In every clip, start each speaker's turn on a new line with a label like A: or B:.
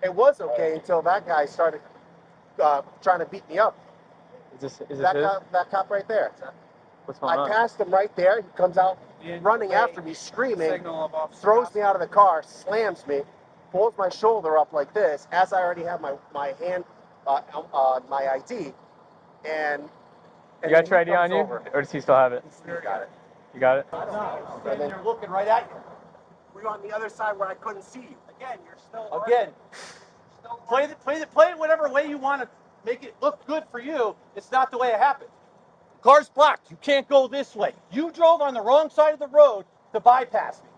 A: it was okay until that guy started trying to beat me up.
B: Is
A: That cop right there.
B: What's going on?
A: I passed him right there. He comes out running after me, screaming, throws me out of the car, slams me, pulls my shoulder up like this, as I already have my hand on my ID. And
B: you got your ID on you? Or does he still have it?
A: He's got it.
B: You got it?
A: And then you're looking right at you. We're on the other side where I couldn't see you. Again, you're still
C: play it whatever way you want to make it look good for you. It's not the way it happened. The car's blocked. You can't go this way. You drove on the wrong side of the road to bypass me.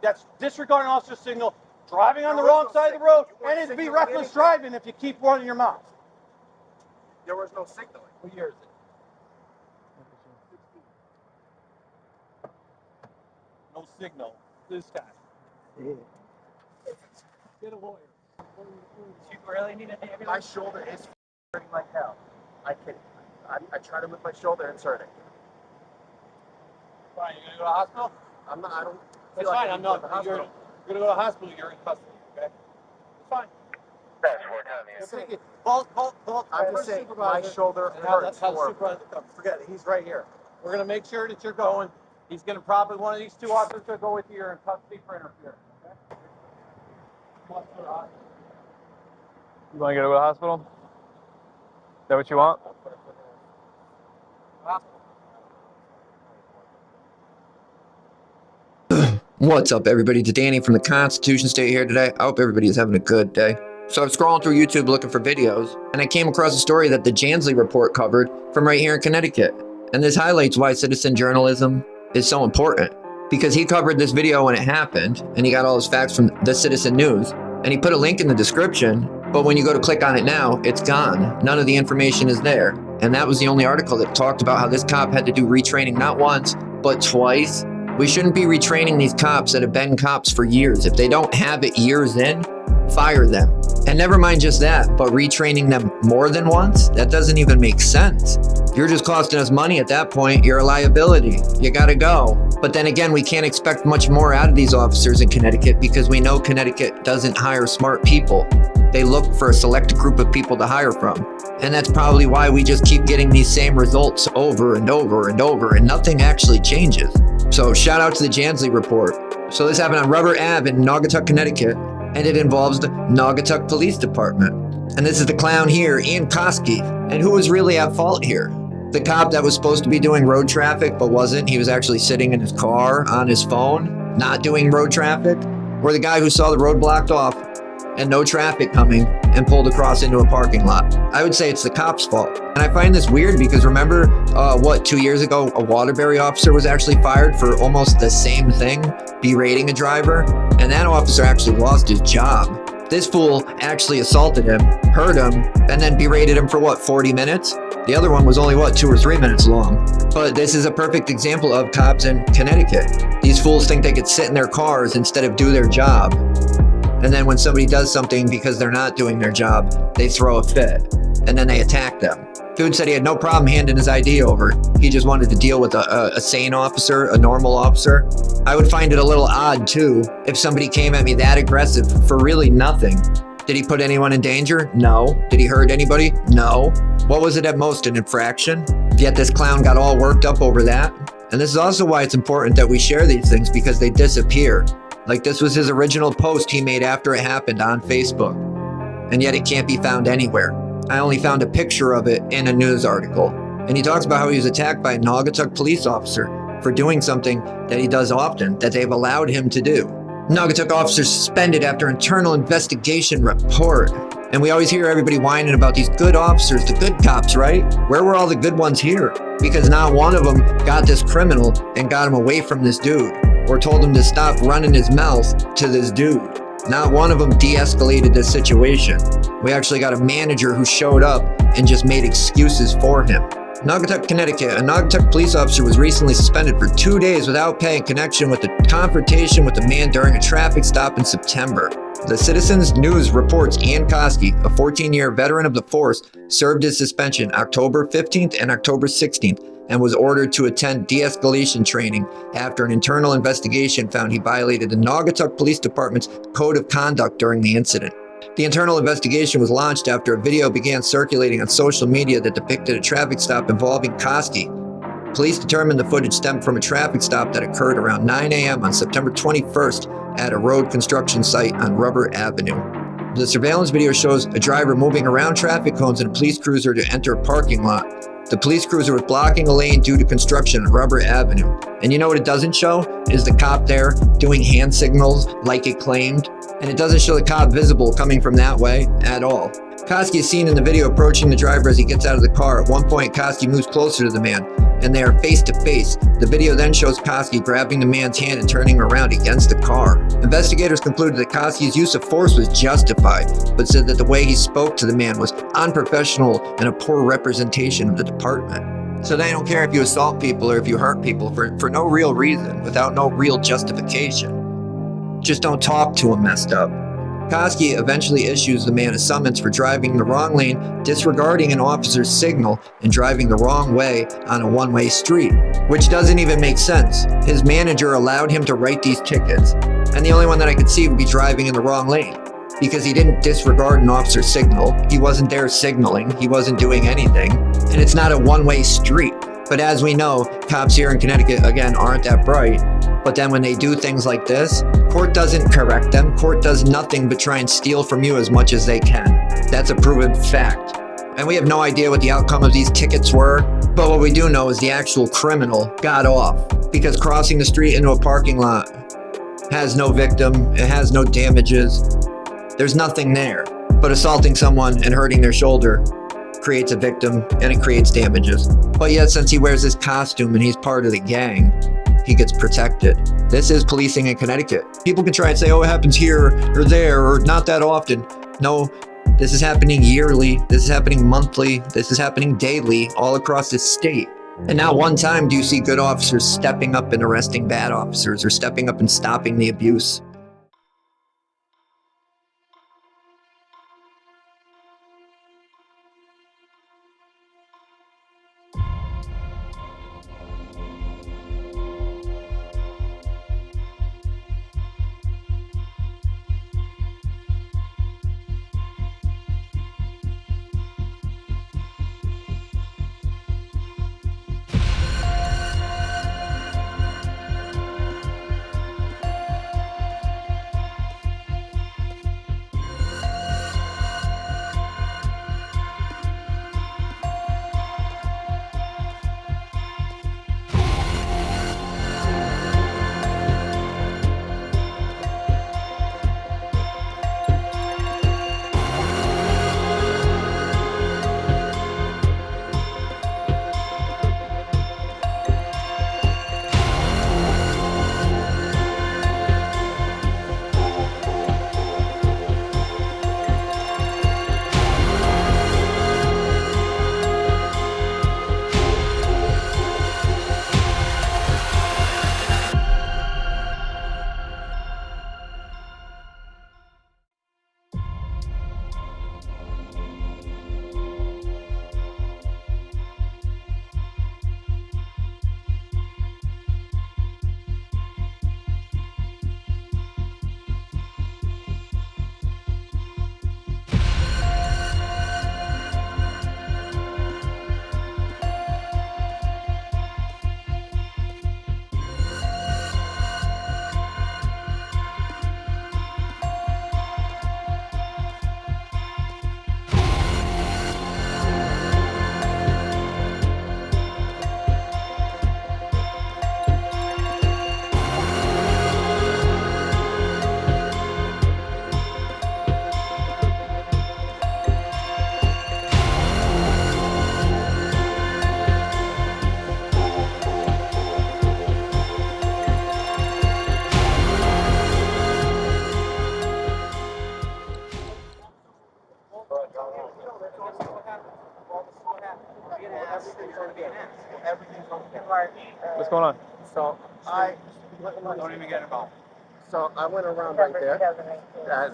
C: That's disregarding officer signal, driving on the wrong side of the road, and it'd be reckless driving if you keep running your mouth.
A: There was no signaling.
C: What year is it? No signal. This guy. Get a lawyer.
D: You really need an ambulance?
A: My shoulder is hurting like hell. I try to lift my shoulder and it's hurting.
C: Fine, you're gonna go to the hospital?
A: I'm not. I don't.
C: That's fine. I'm not. You're gonna go to the hospital. You're in custody. Okay. It's fine.
A: I'm just saying, my shoulder hurts.
C: How the supervisor comes. Forget it. He's right here. We're gonna make sure that you're going. He's gonna probably one of these two officers gonna go with you. You're in custody for interference. Okay.
B: You want to go to the hospital? Is that what you want?
E: What's up, everybody? It's Danny from the Constitution State here today. I hope everybody is having a good day. So I'm scrolling through YouTube looking for videos, and I came across a story that the Jansley report covered from right here in Connecticut. And this highlights why citizen journalism is so important. Because he covered this video when it happened, and he got all his facts from the Citizen News, and he put a link in the description, but when you go to click on it now, it's gone. None of the information is there. And that was the only article that talked about how this cop had to do retraining not once, but twice. We shouldn't be retraining these cops that have been cops for years. If they don't have it years in, fire them. And never mind just that, but retraining them more than once? That doesn't even make sense. You're just costing us money at that point. You're a liability. You gotta go. But then again, we can't expect much more out of these officers in Connecticut because we know Connecticut doesn't hire smart people. They look for a select group of people to hire from. And that's probably why we just keep getting these same results over and over and over, and nothing actually changes. So shout out to the Jansley report. So this happened on Rubber Ave in Naugatuck, Connecticut, and it involves the Naugatuck Police Department. And this is the clown here, Ian Kosky. And who was really at fault here? The cop that was supposed to be doing road traffic but wasn't. He was actually sitting in his car on his phone, not doing road traffic? Or the guy who saw the road blocked off and no traffic coming and pulled across into a parking lot? I would say it's the cop's fault. And I find this weird because remember, 2 years ago, a Waterbury officer was actually fired for almost the same thing, berating a driver, and that officer actually lost his job. This fool actually assaulted him, hurt him, and then berated him for 40 minutes? The other one was only 2 or 3 minutes long. But this is a perfect example of cops in Connecticut. These fools think they could sit in their cars instead of do their job. And then when somebody does something because they're not doing their job, they throw a fit. And then they attack them. Dude said he had no problem handing his ID over. He just wanted to deal with a sane officer, a normal officer. I would find it a little odd too if somebody came at me that aggressive for really nothing. Did he put anyone in danger? No. Did he hurt anybody? No. What was it at most, an infraction? Yet this clown got all worked up over that. And this is also why it's important that we share these things, because they disappear. Like this was his original post he made after it happened on Facebook. And yet it can't be found anywhere. I only found a picture of it in a news article. And he talks about how he was attacked by a Naugatuck police officer for doing something that he does often, that they've allowed him to do. Naugatuck officer suspended after internal investigation report. And we always hear everybody whining about these good officers, the good cops, right? Where were all the good ones here? Because not one of them got this criminal and got him away from this dude, or told him to stop running his mouth to this dude. Not one of them de-escalated this situation. We actually got a manager who showed up and just made excuses for him. Naugatuck, Connecticut. A Naugatuck police officer was recently suspended for 2 days without pay in connection with a confrontation with a man during a traffic stop in September. The Citizens News reports Ian Kosky, a 14-year veteran of the force, served his suspension October 15th and October 16th and was ordered to attend de-escalation training after an internal investigation found he violated the Naugatuck Police Department's code of conduct during the incident. The internal investigation was launched after a video began circulating on social media that depicted a traffic stop involving Kosky. Police determined the footage stemmed from a traffic stop that occurred around 9 a.m. on September 21st at a road construction site on Rubber Avenue. The surveillance video shows a driver moving around traffic cones in a police cruiser to enter a parking lot. The police cruiser was blocking a lane due to construction on Rubber Avenue. And you know what it doesn't show? Is the cop there doing hand signals like it claimed. And it doesn't show the cop visible coming from that way at all. Kosky is seen in the video approaching the driver as he gets out of the car. At one point, Kosky moves closer to the man, and they are face to face. The video then shows Kosky grabbing the man's hand and turning him around against the car. Investigators concluded that Kosky's use of force was justified, but said that the way he spoke to the man was unprofessional and a poor representation of the department. So they don't care if you assault people or if you hurt people for no real reason, without no real justification. Just don't talk to them messed up. Kosky eventually issues the man a summons for driving in the wrong lane, disregarding an officer's signal, and driving the wrong way on a one-way street, which doesn't even make sense. His manager allowed him to write these tickets, and the only one that I could see would be driving in the wrong lane, because he didn't disregard an officer's signal. He wasn't there signaling. He wasn't doing anything, and it's not a one-way street. But as we know, cops here in Connecticut, again, aren't that bright. But then when they do things like this, court doesn't correct them. Court does nothing but try and steal from you as much as they can. That's a proven fact. And we have no idea what the outcome of these tickets were. But what we do know is the actual criminal got off, because crossing the street into a parking lot has no victim. It has no damages. There's nothing there. But assaulting someone and hurting their shoulder creates a victim and it creates damages. But yet, since he wears his costume and he's part of the gang, he gets protected. This is policing in Connecticut. People can try and say, oh, it happens here or there or not that often. No, this is happening yearly. This is happening monthly. This is happening daily all across this state. And not one time do you see good officers stepping up and arresting bad officers or stepping up and stopping the abuse.
B: What's going on?
A: So
C: Don't even get involved.
A: So I went around right there,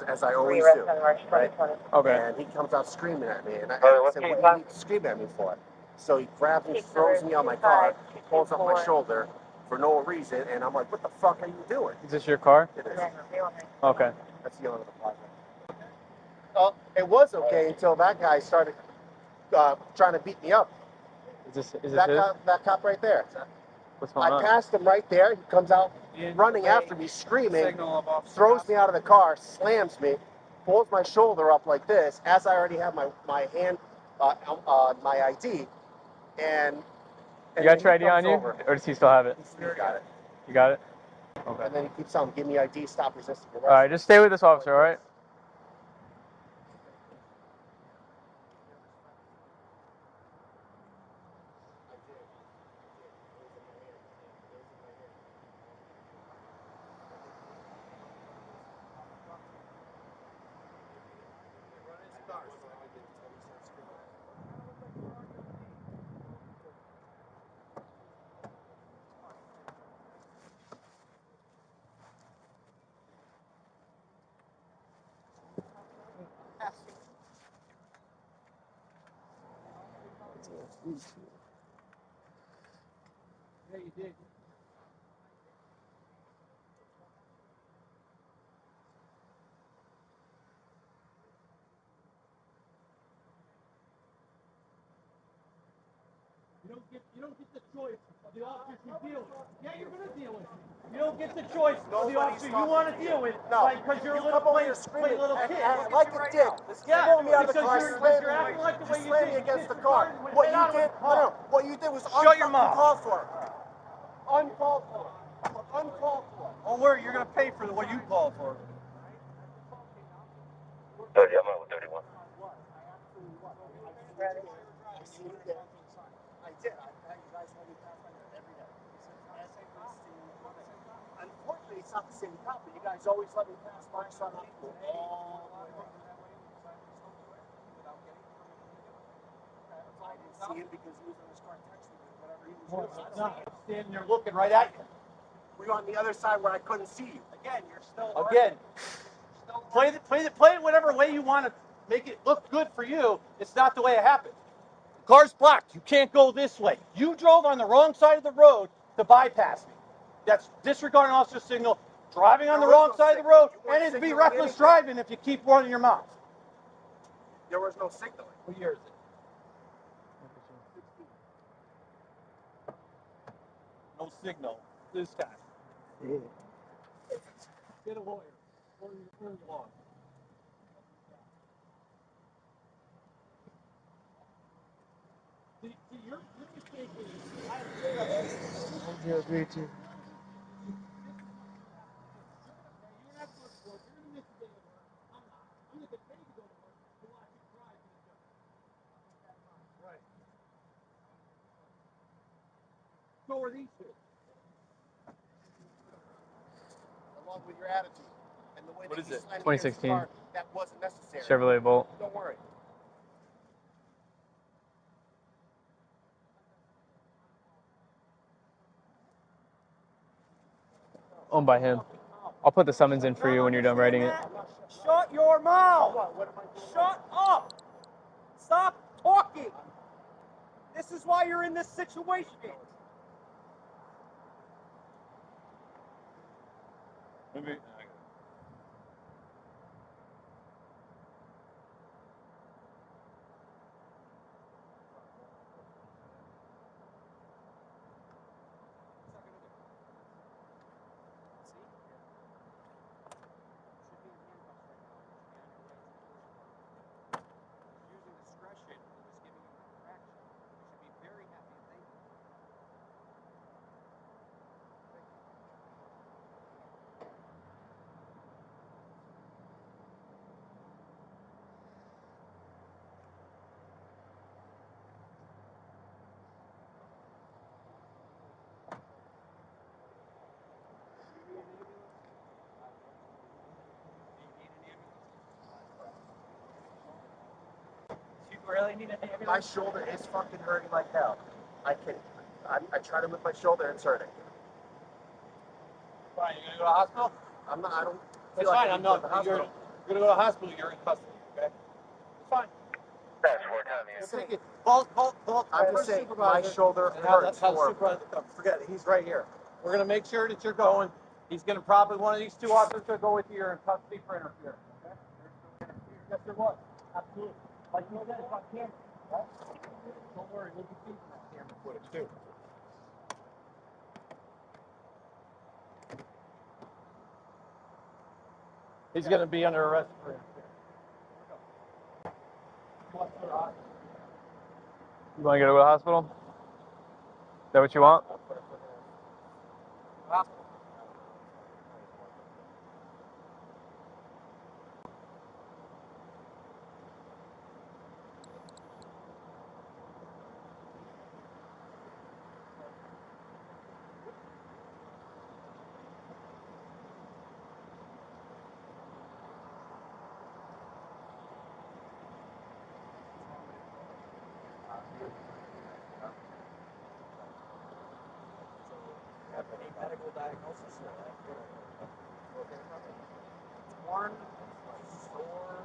A: as I always do, right?
B: Okay.
A: And he comes out screaming at me, and I said, what do you need to scream at me for? So he grabs me, throws me on my car, pulls up my shoulder for no reason, and I'm like, what the fuck are you doing?
B: Is this your car?
A: It is.
B: Okay.
A: That's the owner of the plaza. It was okay until that guy started trying to beat me up.
B: Is this his?
A: That cop right there.
B: What's going on?
A: I passed him right there. He comes out running after me, screaming, throws me out of the car, slams me, pulls my shoulder up like this, as I already have my hand on my ID. And
B: You got your ID on you, or does he still have it?
A: He's got it.
B: You got it? Okay.
A: And then he keeps telling me, give me ID, stop resisting arrest.
B: All right, just stay with this officer, all right?
C: Yeah, you did. You don't get the choice of the officers you deal with. Yeah, you're gonna deal with it. You don't get the choice of the officer you want to deal with.
A: No,
C: because you're a
A: come over here
C: play little kid.
A: like a dick.
C: Yeah,
A: Pull me out of the car,
C: because you're acting like the way you
A: slammed me
C: did.
A: against the car. What you did? No, what you did was
C: Shut your mouth.
A: uncalled for. Uncalled for. Uncalled for.
C: Don't worry, you're gonna pay for what you called for.
F: 30, I'm out with 31.
A: I did. You guys let me pass by there every day. Unfortunately, it's not the same cop, but you guys always let me pass my son up all the way back. I didn't see him because he was on his car texting me, whatever he was doing.
C: Standing there looking right at you.
A: We were on the other side where I couldn't see you.
C: Again, you're still again. Play it whatever way you want to make it look good for you. It's not the way it happened. The car's blocked. You can't go this way. You drove on the wrong side of the road to bypass me. That's disregarding officer signal, driving on the wrong side of the road, and it'd be reckless driving if you keep running your mouth.
A: There was no signaling.
C: What year is it? No signal this time. Get a lawyer. Learn the law. See, your mistake is I agree to. Right. So are these two.
A: Along with your attitude and the way
B: What
A: that
B: is
A: you
B: it?
A: slammed me against the
B: 2016.
A: car, that wasn't necessary.
B: Chevrolet Bolt.
A: Don't worry.
B: Owned by him. I'll put the summons in for you when you're done writing it.
C: Shut your mouth! Shut up! Stop talking! This is why you're in this situation.
B: Maybe.
C: Using discretion, he was giving you an infraction. You should be very happy and thankful.
D: You really need an ambulance?
A: My shoulder is fucking hurting like hell. I tried it with my shoulder, it's hurting.
C: Fine, you're gonna go to the hospital?
A: I don't
C: That's
A: feel like
C: fine,
A: I
C: I'm
A: need to go to
C: not.
A: the
C: You're
A: hospital.
C: gonna go to the hospital, you're in custody, okay? It's fine.
F: That's 4 times,
C: We'll take it. Call
A: I'm just saying, my
C: Supervisor
A: shoulder
C: and have
A: hurts
C: the
A: horribly.
C: supervisor come. Forget it, he's right here. We're gonna make sure that you're going. He's gonna probably, one of these two officers gonna go with you. You're in custody for interference, okay? Yes, there was. Absolutely. Like you said, it's on camera, right? Don't worry, we'll be keeping that camera footage too. He's going to be under arrest for
B: You want to go to the hospital? Is that what you want?
C: any medical diagnosis or torn, sore.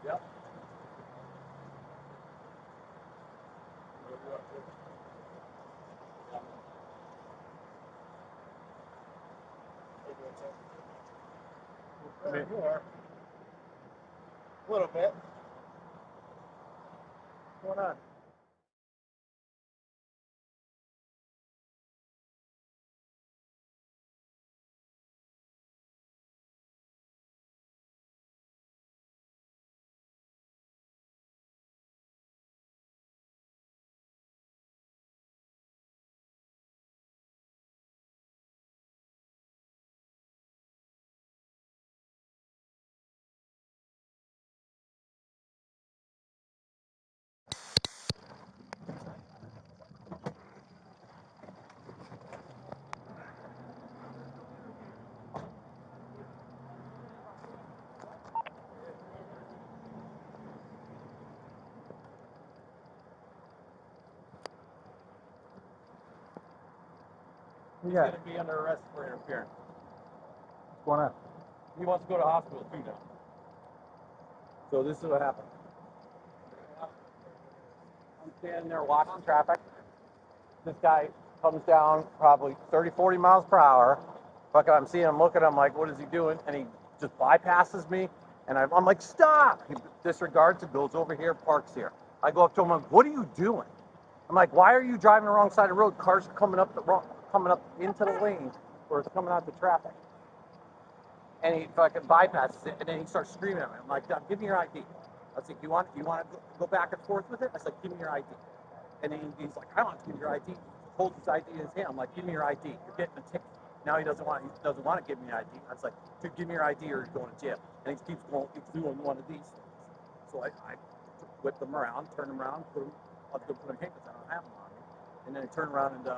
C: Yep.
A: You are. A little bit. What's going on?
C: He's going to be under arrest for interference.
B: What's going on?
C: He wants to go to hospital too now. So this is what happened. I'm standing there watching traffic. This guy comes down probably 30, 40 miles per hour. Fucking, I'm seeing him looking, I'm like, what is he doing? And he just bypasses me. And I'm like, stop! He disregards it, goes over here, parks here. I go up to him, I'm like, what are you doing? I'm like, why are you driving the wrong side of the road? Cars coming up into the lane where it's coming out the traffic. And he fucking bypasses it, and then he starts screaming at me. I'm like, give me your ID. I was like, you want to go back and forth with it? I was like, give me your ID. And he's like, I don't have to give you your ID. He holds his ID in his hand. I'm like, give me your ID. You're getting a ticket. Now he doesn't want to give me ID. I was like, dude, give me your ID or you're going to jail. And he keeps doing one of these things. So I whipped him around, turned him around, I was going to put him in handcuffs. I don't have him on me. And then he turned around and he's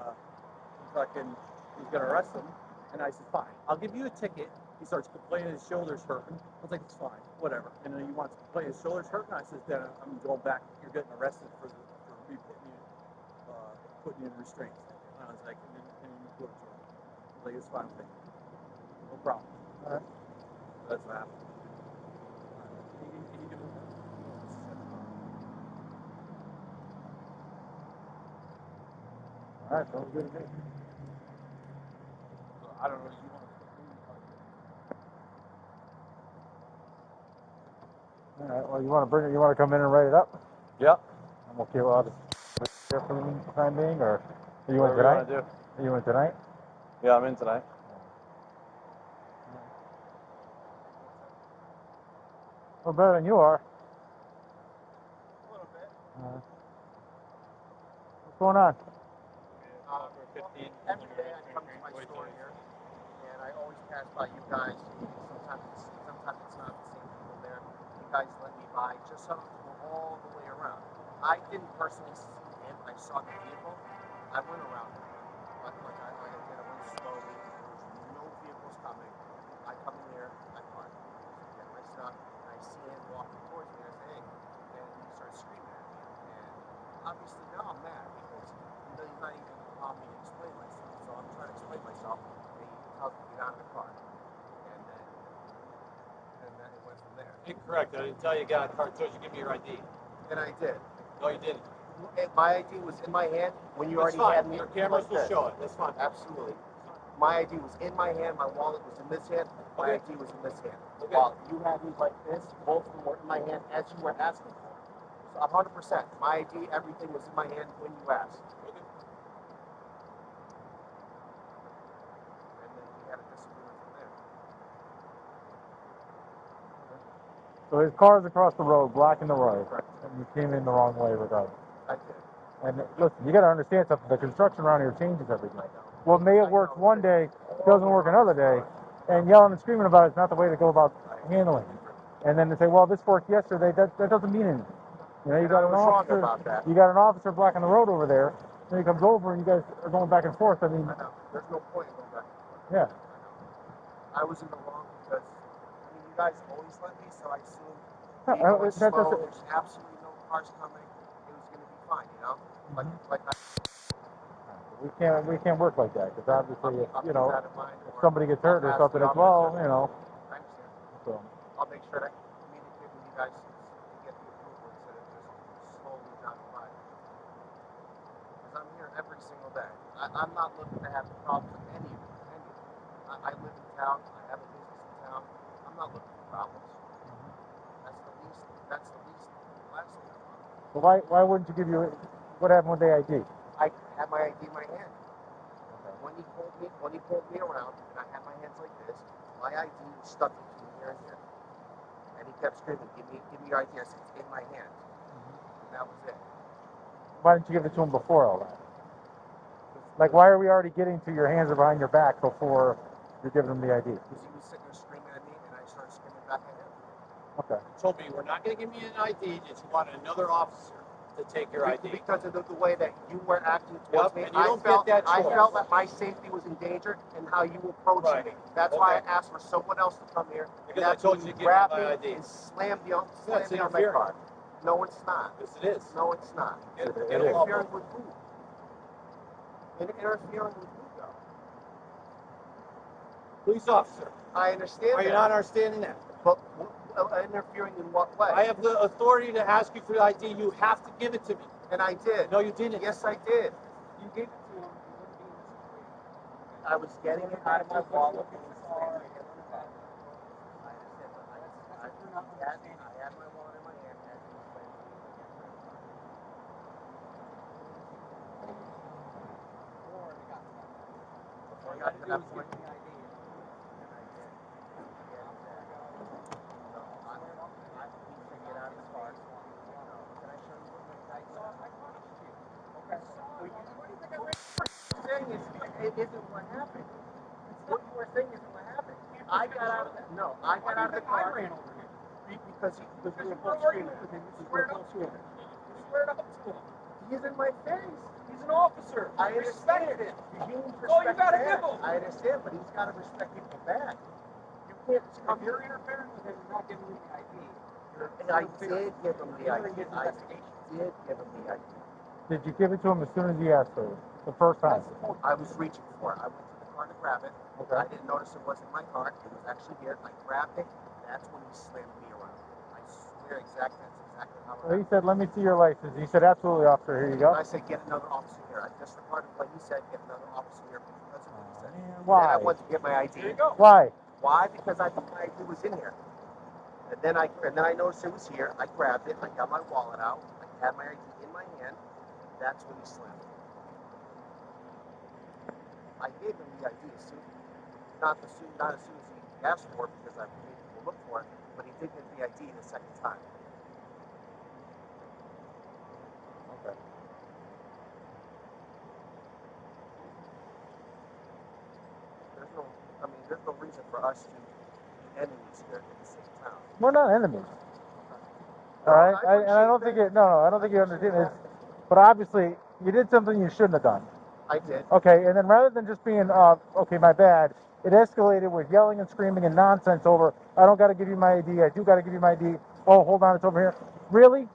C: going to arrest him. And I said, fine, I'll give you a ticket. He starts complaining his shoulder's hurting. I was like, it's fine, whatever. And then he wants to complain his shoulder's hurting. I said, then I'm going back. You're getting arrested for me putting you in restraints. And I was like, and then you go to jail. I was like, it's fine with me. No problem. All right. That's what happened.
B: All right, sounds good to me.
C: I don't know if you want to.
B: All right, well, you want to come in and write it up?
C: Yep.
B: I'm okay, well, I'll just here for the time being, or are you in
C: Whatever you
B: tonight?
C: want to do.
B: Are you in tonight?
C: Yeah, I'm in tonight.
B: Well, better than you are.
A: A little bit.
B: What's going on?
A: Every day I come to my store here. pass by you guys. Sometimes it's not the same people there. You guys let me by just so I don't have to go all the way around. I didn't personally see him. I saw the vehicle. I went around him. Like I did, I went slowly. There was no vehicles coming. I come in here, I park, get my stuff, and I see him walking towards me. I say, hey, and he starts screaming at me. And obviously now I'm mad because he's not even allowing me to explain myself. So I'm trying to explain myself, and he tells me to get out of the car. And then it went from there.
C: Incorrect. I didn't tell you got a car until you give me your ID.
A: And I did.
C: No, you didn't.
A: My ID was in my hand when you
C: That's
A: already
C: fine.
A: had me.
C: Your cameras
A: like
C: will
A: this.
C: show it. That's fine.
A: Absolutely. My ID was in my hand. My wallet was in this hand. My
C: Okay.
A: ID was in this hand.
C: Okay.
A: While you had me like this, both of them were in my hand as you were asking for. So 100%. My ID, everything was in my hand when you asked.
C: Okay.
A: And then we had a disagreement from there.
B: So his car's across the road, blocking the road, and you came in the wrong way regardless.
A: I did.
B: And listen, you got to understand something. The construction around here changes every day. What may have worked
A: I know.
B: one day doesn't work another day. And yelling and screaming about it's not the way to go about handling it. And then to say, well, this worked yesterday, that doesn't mean anything. You know, you got
A: I
B: an
A: was wrong
B: officer.
A: about that.
B: You got an officer blocking the road over there. Then he comes over and you guys are going back and forth. I mean,
A: I know. There's no point in going back and forth.
B: yeah.
A: I know. I was in the wrong because, you guys always let me, so I assumed me going slow, there's absolutely no cars coming, it was going to be fine, you know? Like
B: We can't work like that because obviously, if, you know,
A: that in mind,
B: if somebody gets hurt or something, it's well, you know.
A: I understand.
B: So.
A: I'll make sure to communicate with you guys to get the approval instead of just slowly down the line. Because I'm here every single day. I'm not looking to have problems with any of you. I live in town. I have a business in town. I'm not looking for problems. That's the last thing I want.
B: So why wouldn't you give you, what happened with the ID?
A: I had my ID in my hand. Okay. When he pulled me around, and I had my hands like this, my ID was stuck between here and here. And he kept screaming, give me your ID. I said, it's in my hand. And that was it.
B: Why didn't you give it to him before all that? Like, why are we already getting to your hands are behind your back before you're giving him the ID?
A: Because he was sitting there screaming at me, and I started screaming back at him.
B: Okay.
C: You told me you were not going to give me an ID, that you wanted another officer to take your ID.
A: Because of the way that you were acting towards me,
C: and you don't get that choice.
A: I felt that my safety was in danger and how you approached me. That's why I asked for someone else to come here.
C: Because I told you to give me
A: grab
C: my
A: me
C: ID.
A: and slam me on my
C: interfering.
A: car. No, it's not.
C: Yes, it is.
A: No, it's not.
C: Get
A: Interfering with who? Interfering with who, though?
C: Police officer.
A: I understand
C: Are you not understanding that?
A: But interfering in what way?
C: I have the authority to ask you for the ID. You have to give it to me.
A: And I did.
C: No, you didn't.
A: Yes, I did.
D: You gave it to him. You wouldn't be in this situation.
A: I was getting it out of my wallet. I had my wallet in my hand as he was playing with me against my car. Before I got to that point, and I did. No, I need to get out of the car. No, can I show you what my tags are? I promised you. Okay. What you were saying it isn't what happened. What you were saying isn't what happened. I got out of the car.
D: I ran over here.
A: Because we were both screaming. We were both screaming.
D: You squared up to him.
A: He's in my face.
D: He's an officer.
A: I
D: Respect
A: understand.
D: him.
A: You need
D: Oh, you
A: respect
D: gotta
A: back.
D: give him.
A: I understand, but he's got to respect people back. You can't just come
D: If you're interfering with him, you're not giving him the ID.
A: I did give him the ID. I did give him the ID.
B: Did you give it to him as soon as he asked for it? The first time?
A: I was reaching for it. I went to the car to grab it.
B: Okay.
A: I didn't notice it wasn't my car. It was actually here. I grabbed it. That's when he slammed me around. I swear that's exactly how it
B: Well, he
A: happened.
B: said, let me see your license. He said, absolutely, officer, here you go.
A: I said, get another officer here. I disregarded what he said, get another officer here because of what he said.
B: Man,
A: Then I
B: why?
A: went to get my ID.
D: Here you go.
B: Why?
A: Why? Because I thought my ID was in here. And then I noticed it was here. I grabbed it. I got my wallet out. I had my ID in my hand. That's when he slammed me. I gave him the ID as soon, not as soon as he asked for it because I made people look for it, but he did get the ID the second time.
B: Okay.
A: There's no I mean, there's no reason for us to be enemies here in the same town.
B: We're not enemies.
A: No,
B: All right,
A: I
B: and I don't think
A: appreciate
B: you. No, I don't think you understand this. But obviously, you did something you shouldn't have done.
A: I did.
B: Okay, and then rather than just being, okay, my bad, it escalated with yelling and screaming and nonsense over, I don't got to give you my ID, I do got to give you my ID. Oh, hold on, it's over here. Really?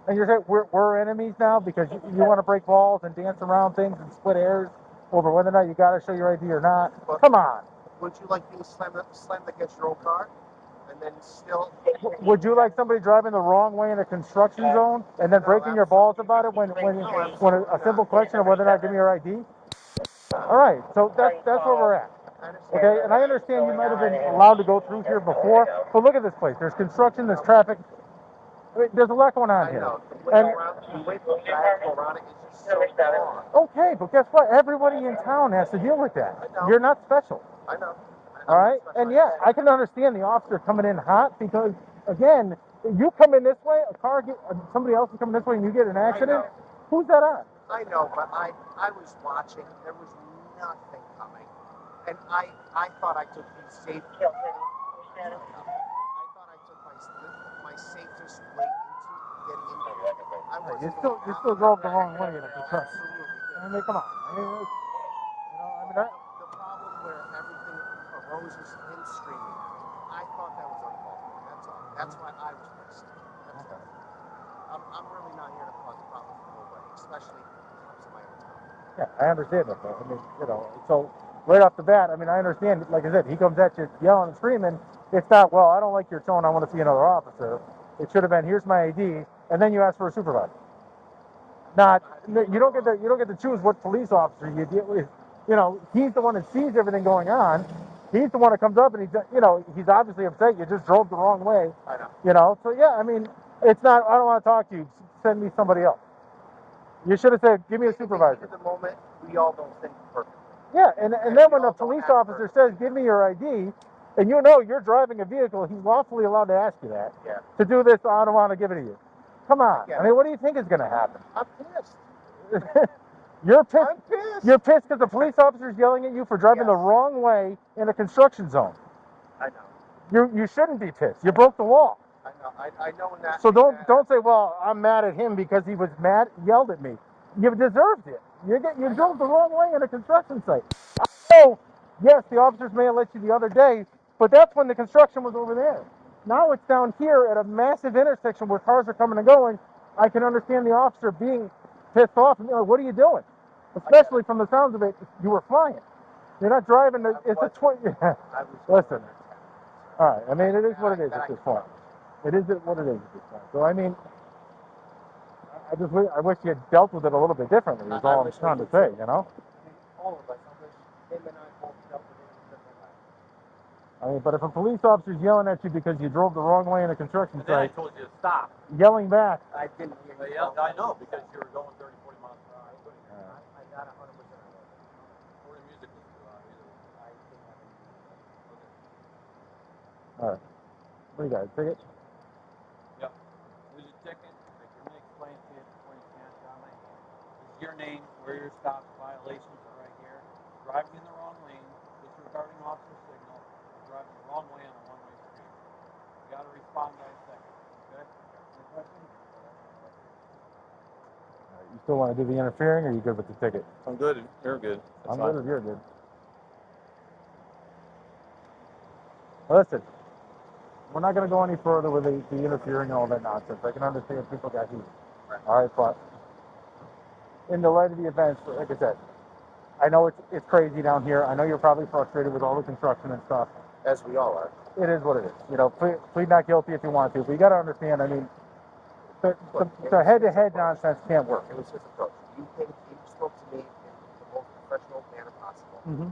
B: And you're saying we're enemies now because you want to break balls and dance around things and split hairs over whether or not you got to show your ID or not?
A: Well,
B: Come on.
A: Would you like being slammed against your own car, and then still?
B: Would you like somebody driving the wrong way in a construction zone and then breaking your balls about it when a simple question of whether or not give me your ID? All right, so that's where we're at. Okay, and I understand you might have been allowed to go through here before, but look at this place. There's construction, there's traffic. I mean, there's a lot going on
A: I
B: here.
A: know.
B: And
A: You wait for traffic to go around it, it's just so long.
B: okay, but guess what? Everybody in town has to deal with that.
A: I know.
B: You're not special.
A: I know.
B: All right, and yeah, I can understand the officer coming in hot because again, you come in this way, somebody else is coming this way, and you get in an accident. Who's that on?
A: I know, but I was watching. There was nothing coming, and I thought I took the safe. I thought I took my safest way into getting into it. I wasn't
B: You still drove the wrong way in a construction.
A: Absolutely.
B: I mean, come on. I mean,
A: The problem where everything arose was him screaming. I thought that was uncalled for. That's all. That's why I was pissed. That's all. I'm really not here to cause problems for nobody, especially cops in my own town.
B: yeah, I understand that. Though. I mean, so right off the bat, I mean, I understand. Like I said, he comes at you yelling and screaming. It's not, well, I don't like your tone. I want to see another officer. It should have been, here's my ID, and then you ask for a supervisor. Not, you don't get to choose what police officer you deal with. He's the one that sees everything going on. He's the one that comes up and he's obviously upset. You just drove the wrong way.
A: I know.
B: So yeah, I mean, it's not, I don't want to talk to you. Send me somebody else. You should have said, give me a supervisor.
A: At the moment, we all don't think perfectly.
B: Yeah, and then when the police officer says, give me your ID, and you're driving a vehicle, he's lawfully allowed to ask you that.
A: Yeah.
B: To do this, I don't want to give it to you. Come on. I mean, what do you think is going to happen?
A: I'm pissed.
B: You're pissed.
A: I'm pissed.
B: You're pissed because the police officer's yelling at you for driving the wrong way in a construction zone.
A: I know.
B: You shouldn't be pissed. You broke the law.
A: I know. I know that.
B: So don't say, well, I'm mad at him because he was yelled at me. You deserved it. You drove the wrong way in a construction site. So yes, the officers may have let you the other day, but that's when the construction was over there. Now it's down here at a massive intersection where cars are coming and going. I can understand the officer being pissed off and what are you doing? Especially from the sounds of it, you were flying. You're not driving. It's a 20. Listen. All right. I mean, it is what it is at this point. It is what it is at this point. So I mean, I wish you had dealt with it a little bit differently. Is all I'm trying to say.
A: All of us. I wish him and I both dealt with it in a different way.
B: I mean, but if a police officer's yelling at you because you drove the wrong way in a construction
C: Then I
B: site,
C: told you to stop.
B: yelling back.
A: I didn't hear you.
C: Yeah, I know, because you were going 30, 40 miles per hour.
A: I got 100% of it.
C: Or the music was too loud, either way.
A: I didn't have any.
B: All right. What do you got? A ticket?
C: Yep. There's a ticket. Let me explain to you before you can't down my hand. This is your name, where your stop violations are right here. Driving in the wrong lane, disregarding officer signal, driving the wrong way on a one-way street. You got to respond by a second. Okay? Any questions?
B: All right, you still want to do the interfering, or are you good with the ticket?
C: I'm good. You're good.
B: I'm good if you're good. Listen, we're not going to go any further with the interfering and all that nonsense. I can understand people got heat. All right, but in the light of the events, like I said, I know it's crazy down here. I know you're probably frustrated with all the construction and stuff.
A: As we all are.
B: It is what it is. Plead not guilty if you want to, but you got to understand. I mean, the head-to-head nonsense can't work.
A: It was his approach. You spoke to me in the most professional manner possible.
B: Mm-hmm.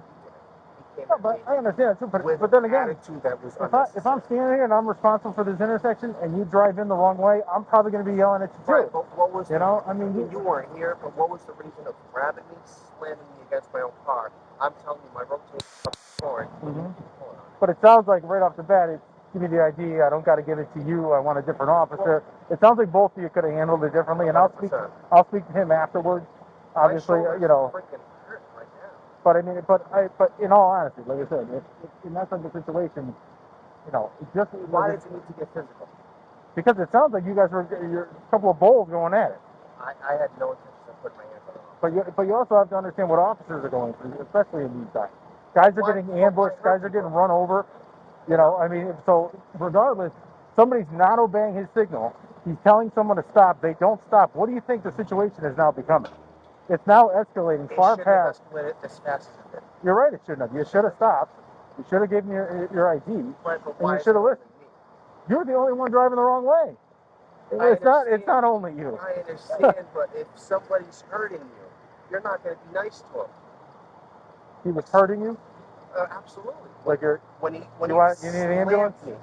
A: He came
B: No,
A: at
B: but
A: me
B: I understand it too. But
A: with
B: then again,
A: attitude that was
B: if I'm standing here and I'm responsible for this intersection and you drive in the wrong way, I'm probably going to be yelling at you too.
A: Right, but what was
B: I mean,
A: you weren't here, but what was the reason of grabbing me, slamming me against my own car? I'm telling you, my rotation is forward.
B: Mm-hmm. But it sounds like right off the bat, give me the ID. I don't got to give it to you. I want a different officer. It sounds like both of you could have handled it differently, and I'll speak to him afterwards. Obviously,
A: My shoulders freaking hurt right now.
B: But I mean, but in all honesty, like I said, if in that type of situation, you know, it just
A: Why does it need to get physical?
B: because it sounds like you guys were you're a couple of bulls going at it.
A: I had no intention of putting my hands on it.
B: But you also have to understand what officers are going through, especially in these times. Guys are getting ambushed. Guys are getting run over. You know, I mean, so regardless, somebody's not obeying his signal. He's telling someone to stop. They don't stop. What do you think the situation is now becoming? It's now escalating far past.
A: Escalated as fast as it did.
B: You're right. It shouldn't have. You should have stopped. You should have given your ID,
A: But
B: and
A: why
B: you
A: is
B: should
A: it
B: have listened.
A: only me?
B: You're the only one driving the wrong way. It's not. It's not only you.
A: I understand, but if somebody's hurting you, you're not going to be nice to him.
B: He was hurting you.
A: Absolutely.
B: Like you're.
A: When you
B: need an ambulance?
A: Me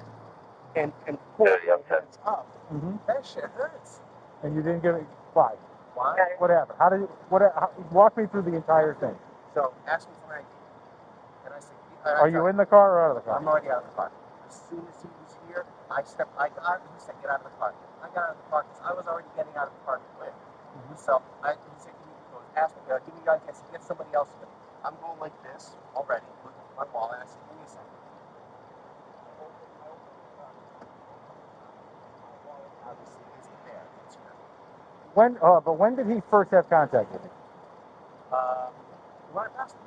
A: and pulled
F: Yeah,
A: my hands up,
B: Mm-hmm.
A: that shit hurts.
B: And you didn't give it. Why?
A: Why?
B: What happened? How did you? Walk me through the entire thing.
A: So ask me for my ID, and I said,
B: Are you in the car or out of the car?
A: I'm already out of the car. As soon as he was here, I got. He said, get out of the car. I got out of the car because I was already getting out of the car quick. So he said, ask me, give me your ID. I said, get somebody else with me. I'm going like this already, looking for my wallet. I said, give me a second. Obviously, isn't there. It's here.
B: When did he first have contact with you?
A: When I passed him.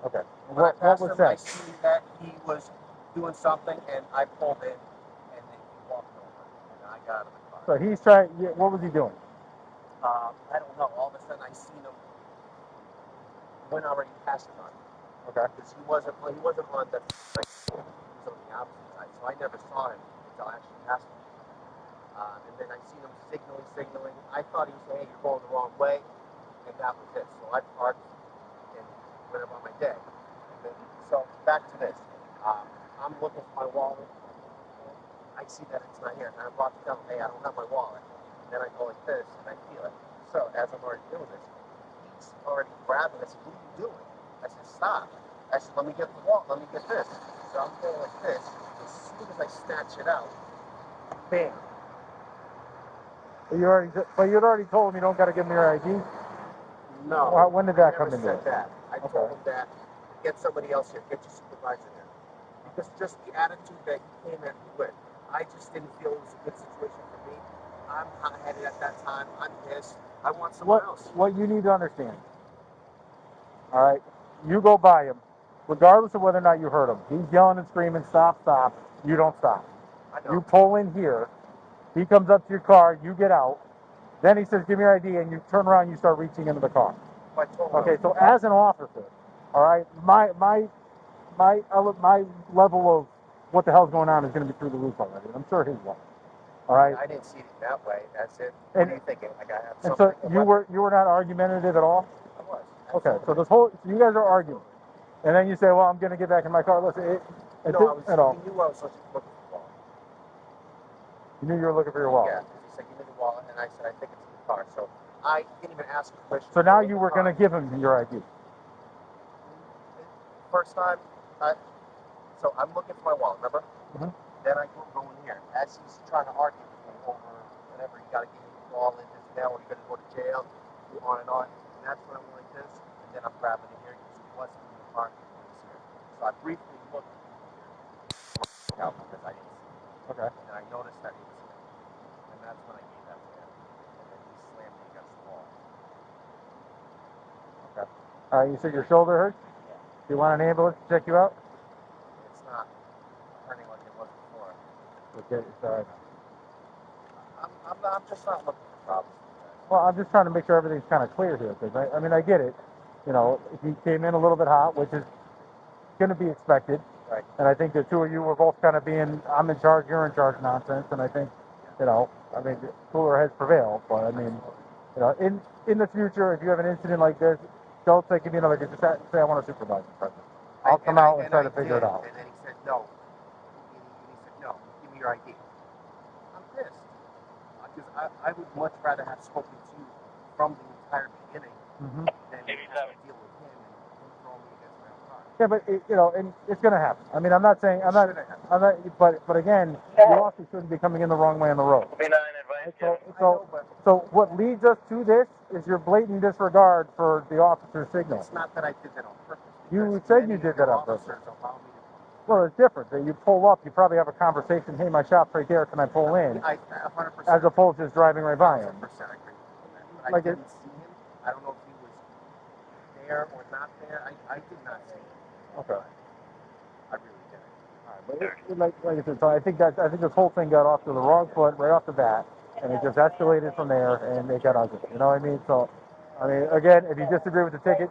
B: Okay.
A: When I
B: What
A: passed
B: was
A: him,
B: that?
A: I seen that he was doing something, and I pulled in, and then he walked over, and I got out of the car.
B: So he's trying. What was he doing?
A: I don't know. All of a sudden, I seen him when I already passed him on.
B: Okay.
A: Because he wasn't on the like, he was on the opposite side, so I never saw him until I actually passed him. And then I seen him signaling. I thought he was saying, hey, you're going the wrong way, and that was it. So I parked and went about my day. And then, so back to this. I'm looking for my wallet. I see that it's not here, and I'm about to tell him, hey, I don't have my wallet. And then I go like this, and I feel it. So as I'm already doing this, he's already grabbing it. I said, what are you doing? I said, stop. I said, let me get the wallet. Let me get this. So I'm going like this. As soon as I snatch it out, bam.
B: But you'd already told him you don't got to give me your ID.
A: No.
B: When did that come
A: into
B: into it?
A: that. I told him that, get somebody else here, get your supervisor here. Because just the attitude that he came at me with, I just didn't feel it was a good situation for me. I'm hot-headed at that time. I'm pissed. I want someone else.
B: What you need to understand, all right, you go by him, regardless of whether or not you heard him. He's yelling and screaming, stop, stop. You don't stop.
A: I know.
B: You pull in here. He comes up to your car. You get out. Then he says, give me your ID, and you turn around and you start reaching into the car. Okay, so as an officer, all right, my level of what the hell's going on is going to be through the roof already. I'm sure his will. All right.
A: I didn't see it that way. That's it. What are you thinking? Like I have
B: And
A: something.
B: so you were not argumentative at all.
A: I was.
B: Okay, so you guys are arguing, and then you say, well, I'm going to get back in my car. Listen,
A: You knew I was looking for the wallet.
B: You knew you were looking for your wallet.
A: Yeah, because he said, give me the wallet, and I said, I think it's in the car. So I didn't even ask permission.
B: So now you were going to give him your ID.
A: First time, so I'm looking for my wallet, remember?
B: Mm-hmm.
A: Then I go in here. As he's trying to argue with me over whatever, you got to give me the wallet, this and that, or you're going to go to jail, on and on. And that's when I went like this, and then I'm grabbing it here because he wasn't in the car, he was here. So I briefly looked out because I didn't see him.
B: Okay.
A: And I noticed that he was here. And that's when I gave that to him. And then he slammed me against the wall.
B: Okay. All right, you said your shoulder hurts?
A: Yeah.
B: Do you want an ambulance to check you out?
A: It's not hurting like it was before.
B: Okay, sorry.
A: I'm just not looking for problems.
B: Well, I'm just trying to make sure everything's kind of clear here, because I mean, I get it. You know, he came in a little bit hot, which is going to be expected.
A: Right.
B: And I think the two of you were both kind of being, I'm in charge, you're in charge nonsense. And I think, you know, I mean, cooler heads prevail. But I mean, you know, in the future, if you have an incident like this, don't say, give me another, just say I want a supervisor present. I'll come out and try to figure it out.
A: And then he said, no. He said, no, give me your ID. I'm pissed. Because I would much rather have spoken to you from the entire beginning than have to deal with him and him throwing me against my own car.
B: Yeah, but you know, and it's going to happen. I mean, I'm not saying, but again, you also shouldn't be coming in the wrong way on the road. So what leads us to this is your blatant disregard for the officer's signal.
A: It's not that I did that on purpose.
B: You said you did that on purpose.
A: Officers allow me
B: Well, it's different. That you pull up, you probably have a conversation. Hey, my shop's right there. Can I pull in?
A: I 100%.
B: As opposed to just driving right by him.
A: 100% agree with that. But
B: Like
A: I
B: it-
A: didn't see him. I don't know if he was there or not there. I did not see him.
B: Okay.
A: I really didn't.
B: But like I said, so I think this whole thing got off to the wrong foot right off the bat, and it just escalated from there, and it got ugly. You know what I mean? So, I mean, again, if you disagree with the ticket,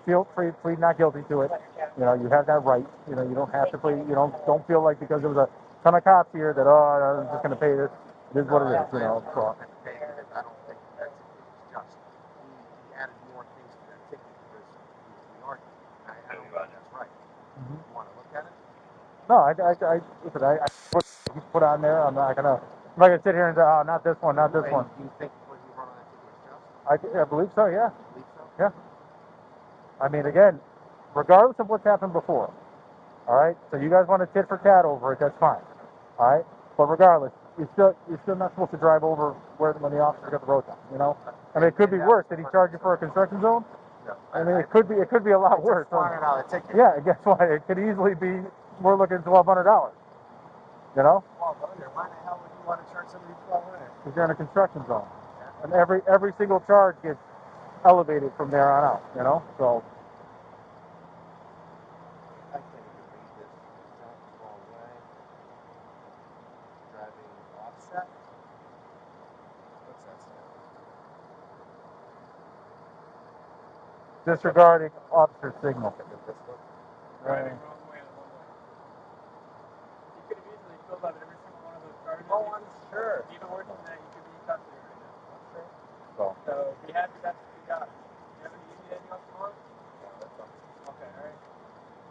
B: feel free, plead not guilty to it. You know, you have that right. You know, you don't have to plead. You don't feel like because there was a ton of cops here that I'm just going to pay this. It is what it is. You know. So.
A: I don't think that's just. He added more things to that ticket because we argued. I don't think that's right.
B: Mm-hmm.
A: You want to look at it?
B: No, listen, I put on there. I'm not gonna. I'm not gonna sit here and say, oh, not this one, not this one.
A: Do you think what he wrote on that ticket is just?
B: I believe so. Yeah.
A: Believe so?
B: Yeah. I mean, again, regardless of what's happened before, all right. So you guys want to tit for tat over it? That's fine. All right. But regardless, you're still not supposed to drive over when the officer got the road down. You know. I mean, it could be worse. Did he charge you for a construction zone?
A: No.
B: I mean, it could be a lot worse.
A: It's a $400 ticket.
B: Yeah. Guess what? It could easily be. We're looking at $1,200. You know.
A: Well, why the hell would you want to charge somebody $1,200?
B: Because you're in a construction zone, and every single charge gets elevated from there on out. You know. So.
A: I can't even read this. Driving the wrong way. Driving offset. What's that stand?
B: Disregarding officer signal.
A: This one?
B: Right.
D: Wrong way on one way. You could have easily filled out every single one of those charges.
A: Oh, I'm sure.
D: Even worse than that, you could be in custody right now.
A: I'm sure.
D: So be happy that's what you got. You need anything else tomorrow?
A: Yeah, that's all.
D: Okay, all right.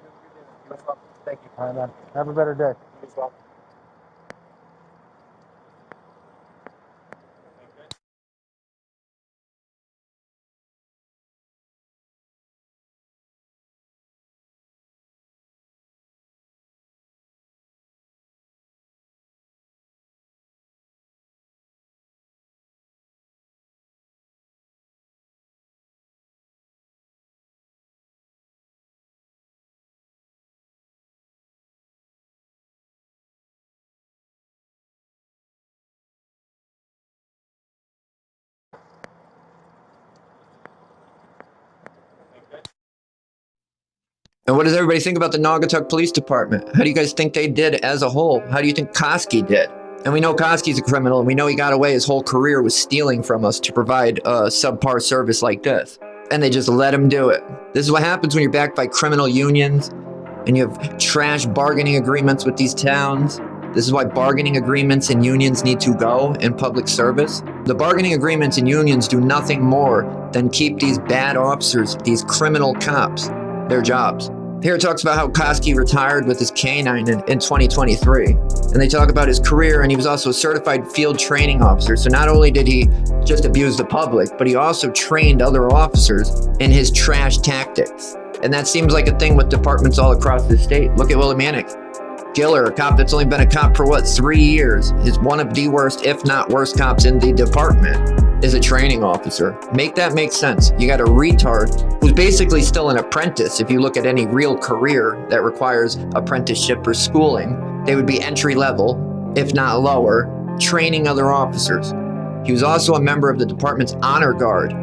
D: You have a good day then.
A: You as well. Thank you.
B: All right, man. Have a better day.
A: You as well.
E: And what does everybody think about the Naugatuck Police Department? How do you guys think they did as a whole? How do you think Kosky did? And we know Kosky's a criminal, and we know he got away his whole career with stealing from us to provide a subpar service like this. And they just let him do it. This is what happens when you're backed by criminal unions and you have trash bargaining agreements with these towns. This is why bargaining agreements and unions need to go in public service. The bargaining agreements and unions do nothing more than keep these bad officers, these criminal cops, their jobs. Here it talks about how Kosky retired with his canine in 2023. And they talk about his career, and he was also a certified field training officer. So not only did he just abuse the public, but he also trained other officers in his trash tactics. And that seems like a thing with departments all across the state. Look at Willimantic. Giller, a cop that's only been a cop for 3 years, is one of the worst, if not worst cops in the department, is a training officer. Make that make sense. You got a retard who's basically still an apprentice. If you look at any real career that requires apprenticeship or schooling, they would be entry level, if not lower, training other officers. He was also a member of the department's honor guard,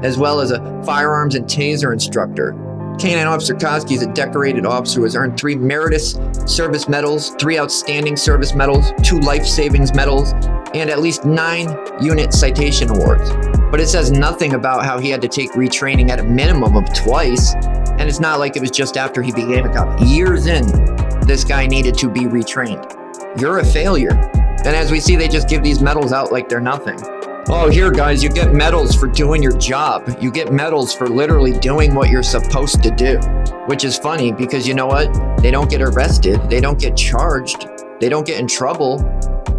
E: as well as a firearms and taser instructor. Canine Officer Kosky is a decorated officer who has earned 3 Meritorious Service Medals, 3 Outstanding Service Medals, 2 Life Savings Medals, and at least 9 Unit Citation Awards. But it says nothing about how he had to take retraining at a minimum of twice, and it's not like it was just after he became a cop. Years in, this guy needed to be retrained. You're a failure. And as we see, they just give these medals out like they're nothing. Oh, here, guys, you get medals for doing your job. You get medals for literally doing what you're supposed to do, which is funny because you know what? They don't get arrested. They don't get charged. They don't get in trouble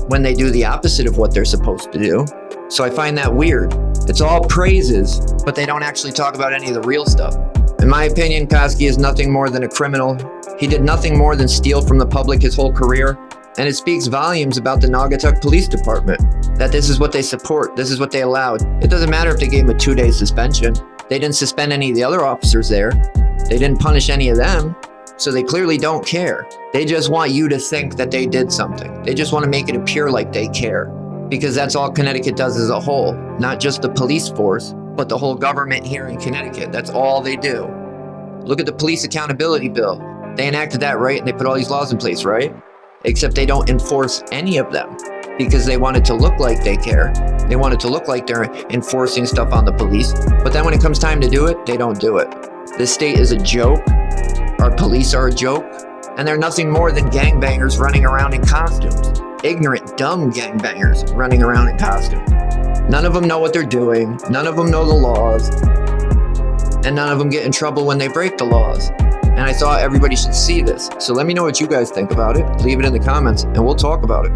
E: when they do the opposite of what they're supposed to do. So I find that weird. It's all praises, but they don't actually talk about any of the real stuff. In my opinion, Kosky is nothing more than a criminal. He did nothing more than steal from the public his whole career. And it speaks volumes about the Naugatuck Police Department, that this is what they support, this is what they allowed. It doesn't matter if they gave him a 2-day suspension. They didn't suspend any of the other officers there. They didn't punish any of them, so they clearly don't care. They just want you to think that they did something. They just want to make it appear like they care, because that's all Connecticut does as a whole, not just the police force, but the whole government here in Connecticut. That's all they do. Look at the police accountability bill. They enacted that, right? And they put all these laws in place, right? Except they don't enforce any of them because they want it to look like they care. They want it to look like they're enforcing stuff on the police. But then when it comes time to do it, they don't do it. This state is a joke. Our police are a joke. And they're nothing more than gangbangers running around in costumes. Ignorant, dumb gangbangers running around in costumes. None of them know what they're doing. None of them know the laws. And none of them get in trouble when they break the laws. And I thought everybody should see this. So let me know what you guys think about it. Leave it in the comments and we'll talk about it.